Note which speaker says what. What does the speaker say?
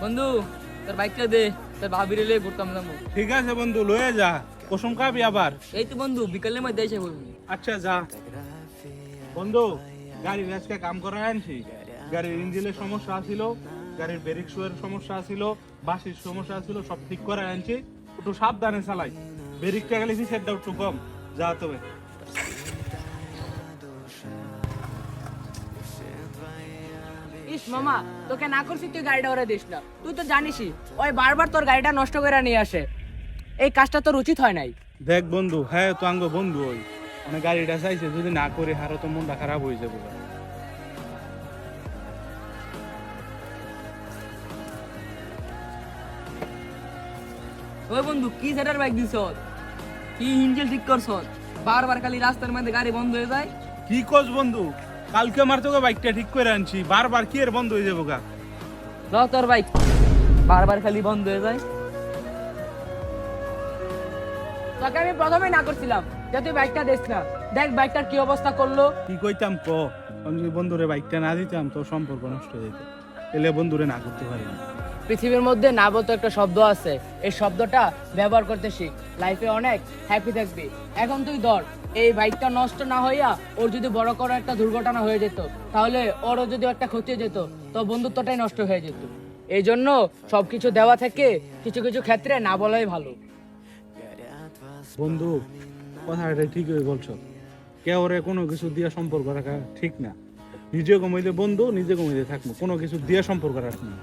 Speaker 1: বন্ধু তোর বাইকটা দে, তোর ভাবির এলে ঘুরতাম যাবো।
Speaker 2: ঠিক আছে বন্ধু, লয়ে যা। কুসুম খাবি আবার?
Speaker 1: এই তো বন্ধু বিকালের মধ্যে এসে বলবি।
Speaker 2: আচ্ছা যা। বন্ধু, গাড়ির আজকে কাম করা আনছি। গাড়ির ইঞ্জিনের সমস্যা ছিল, গাড়ির ব্রেক শুয়ের সমস্যা ছিল, বাসির সমস্যা ছিল, সব ঠিক করে আনছি। একটু সাবধানে চালাই, ব্রেকটা গেলে সেটটা একটু কম। যা তবে।
Speaker 1: ইস মামা, তোকে না করছি তুই গাড়িটা ওরে দিস না। তুই তো জানিসই ওই বারবার তোর গাড়িটা নষ্ট করে নিয়ে আসে। এই কাজটা তোর উচিত হয় নাই।
Speaker 2: দেখ বন্ধু, হ্যাঁ তো আঙ্গ বন্ধু ওই মানে গাড়িটা চাইছে, যদি না করে হারো তো মনটা খারাপ হয়ে যাবে।
Speaker 1: ওই বন্ধু কি সেটার বাইক দিছ, কি ইঞ্জিন ঠিক করছ? বারবার খালি রাস্তার মধ্যে গাড়ি বন্ধ হয়ে যায়।
Speaker 2: কি কোচ বন্ধু, কালকে আমার তোকে বাইকটা ঠিক করে আনছি, বারবার কি এর বন্ধ হয়ে যাবো গা?
Speaker 1: ল তোর বাইক বারবার খালি বন্ধ হয়ে যায়। তোকে আমি প্রথমে না করছিলাম যে তুই বাইকটা দিস না। দেখ বাইকটার কি অবস্থা করলো।
Speaker 2: কি কইতাম ক, আমি যদি বন্ধুরে বাইকটা না দিতাম তো সম্পর্ক নষ্ট হয়ে যেত। এলে বন্ধুরে না করতে পারি না।
Speaker 1: পৃথিবীর মধ্যে না বলতো একটা শব্দ আছে, এই শব্দটা ব্যবহার করতে শিখ, লাইফে অনেক হ্যাপি থাকবি। এখন তুই ধর এই বাইকটা নষ্ট না হইয়া ওর যদি বড় করে একটা দুর্ঘটনা হয়ে যেত, তাহলে ওরও যদি একটা ক্ষতি হয়ে যেত, তো বন্ধুত্বটাই নষ্ট হয়ে যেত। এই জন্য সবকিছু দেওয়া থেকে কিছু কিছু ক্ষেত্রে না বলাই ভালো।
Speaker 2: বন্ধু, কথাটা ঠিকই বলছো। কেউ রে কোনো কিছু দিয়ে সম্পর্ক রাখা ঠিক না। নিজে কমাইতে বন্ধু, নিজে কমাইতে থাকবো, কোনো কিছু দিয়ে সম্পর্ক রাখবো না।